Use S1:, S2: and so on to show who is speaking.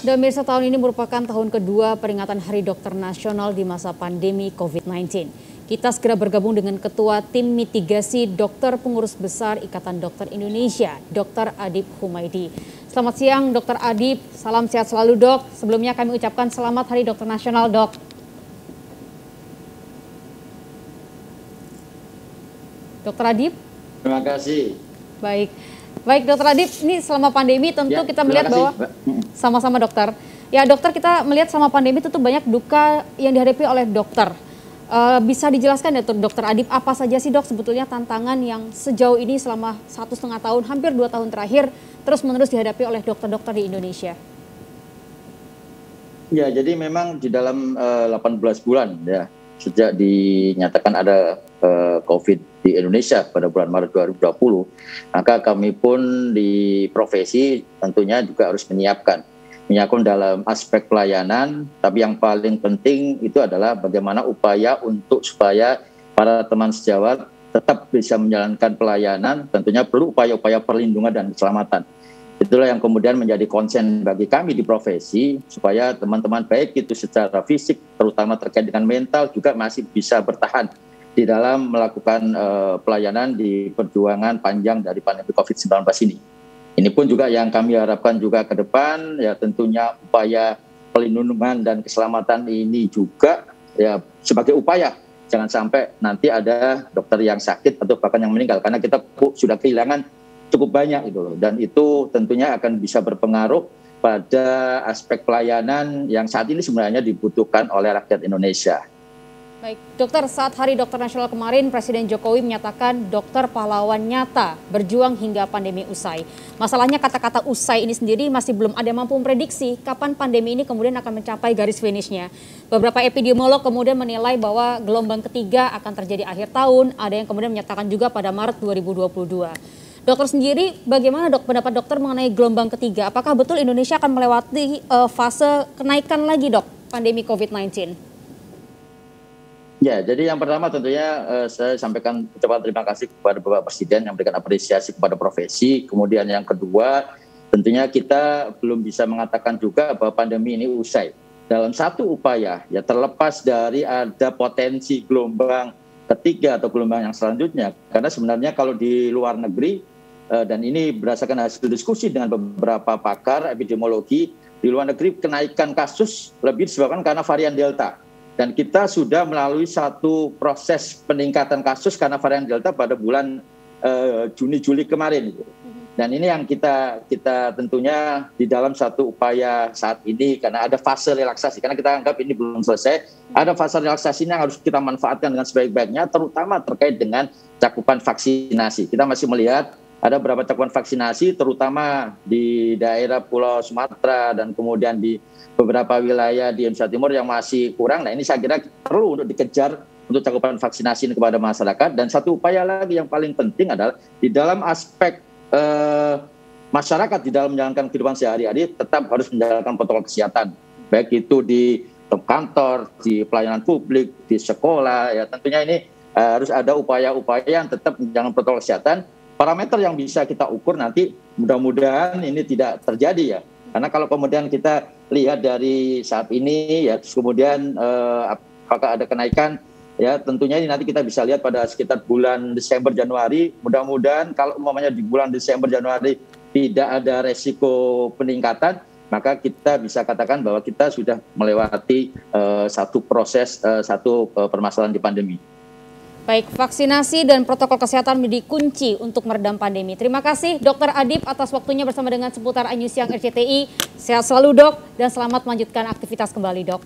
S1: Dan pemirsa, tahun ini merupakan tahun kedua peringatan Hari Dokter Nasional di masa pandemi COVID-19. Kita segera bergabung dengan Ketua Tim Mitigasi Dokter Pengurus Besar Ikatan Dokter Indonesia, Dr. Adib Humaydi. Selamat siang Dr. Adib, salam sehat selalu dok. Sebelumnya kami ucapkan selamat Hari Dokter Nasional dok. Dr. Adib?
S2: Terima kasih.
S1: Baik Dr. Adib, ini selama pandemi tentu kita melihat bahwa sama-sama dokter. Ya dokter, kita melihat selama pandemi tentu banyak duka yang dihadapi oleh dokter. Bisa dijelaskan ya Dr. Adib, apa saja sih dok sebetulnya tantangan yang sejauh ini selama 1,5 tahun, hampir 2 tahun terakhir terus-menerus dihadapi oleh dokter-dokter di Indonesia? Ya, jadi memang di dalam 18 bulan ya sejak dinyatakan ada COVID di Indonesia pada bulan Maret 2020, maka kami pun di profesi tentunya juga harus menyiapkan dalam aspek pelayanan, tapi yang paling penting itu adalah bagaimana upaya untuk supaya para teman sejawat tetap bisa menjalankan pelayanan, tentunya perlu upaya-upaya perlindungan dan keselamatan. Itulah yang kemudian menjadi konsen bagi kami di profesi, supaya teman-teman baik itu secara fisik, terutama terkait dengan mental, juga masih bisa bertahan di dalam melakukan pelayanan di perjuangan panjang dari pandemi COVID-19 ini. Ini pun juga yang kami harapkan juga ke depan, ya tentunya upaya pelindungan dan keselamatan ini juga ya sebagai upaya. Jangan sampai nanti ada dokter yang sakit atau bahkan yang meninggal, karena kita sudah kehilangan cukup banyak itu loh. Dan itu tentunya akan bisa berpengaruh pada aspek pelayanan yang saat ini sebenarnya dibutuhkan oleh rakyat Indonesia. Baik, dokter, saat Hari Dokter Nasional kemarin, Presiden Jokowi menyatakan dokter pahlawan nyata berjuang hingga pandemi usai. Masalahnya kata-kata usai ini sendiri masih belum ada yang mampu memprediksi kapan pandemi ini kemudian akan mencapai garis finishnya. Beberapa epidemiolog kemudian menilai bahwa gelombang ketiga akan terjadi akhir tahun, ada yang kemudian menyatakan juga pada Maret 2022. Dokter sendiri, bagaimana pendapat dokter mengenai gelombang ketiga? Apakah betul Indonesia akan melewati fase kenaikan lagi dok pandemi COVID-19?
S2: Ya, jadi yang pertama tentunya saya sampaikan ucapan terima kasih kepada Bapak Presiden yang memberikan apresiasi kepada profesi. Kemudian yang kedua, tentunya kita belum bisa mengatakan juga bahwa pandemi ini usai. Dalam satu upaya, ya terlepas dari ada potensi gelombang ketiga atau gelombang yang selanjutnya. Karena sebenarnya kalau di luar negeri, dan ini berdasarkan hasil diskusi dengan beberapa pakar epidemiologi, di luar negeri kenaikan kasus lebih disebabkan karena varian Delta. Dan kita sudah melalui satu proses peningkatan kasus karena varian Delta pada bulan Juni-Juli kemarin. Dan ini yang kita tentunya di dalam satu upaya saat ini, karena ada fase relaksasi, karena kita anggap ini belum selesai, ada fase relaksasi yang harus kita manfaatkan dengan sebaik-baiknya, terutama terkait dengan cakupan vaksinasi. Kita masih melihat ada beberapa cakupan vaksinasi, terutama di daerah Pulau Sumatera dan kemudian di beberapa wilayah di Indonesia Timur yang masih kurang. Nah, ini saya kira perlu untuk dikejar untuk cakupan vaksinasi ini kepada masyarakat. Dan satu upaya lagi yang paling penting adalah di dalam aspek masyarakat di dalam menjalankan kehidupan sehari-hari tetap harus menjalankan protokol kesehatan, baik itu di kantor, di pelayanan publik, di sekolah. Ya tentunya ini harus ada upaya-upaya yang tetap menjalankan protokol kesehatan. Parameter yang bisa kita ukur nanti mudah-mudahan ini tidak terjadi ya. Karena kalau kemudian kita lihat dari saat ini ya kemudian apakah ada kenaikan, ya tentunya ini nanti kita bisa lihat pada sekitar bulan Desember Januari. Mudah-mudahan kalau umpamanya di bulan Desember Januari tidak ada resiko peningkatan, maka kita bisa katakan bahwa kita sudah melewati satu proses, satu permasalahan di pandemi.
S1: Baik, vaksinasi dan protokol kesehatan menjadi kunci untuk meredam pandemi. Terima kasih Dr. Adib atas waktunya bersama dengan seputar iNews Siang RCTI. Sehat selalu dok dan selamat melanjutkan aktivitas kembali dok.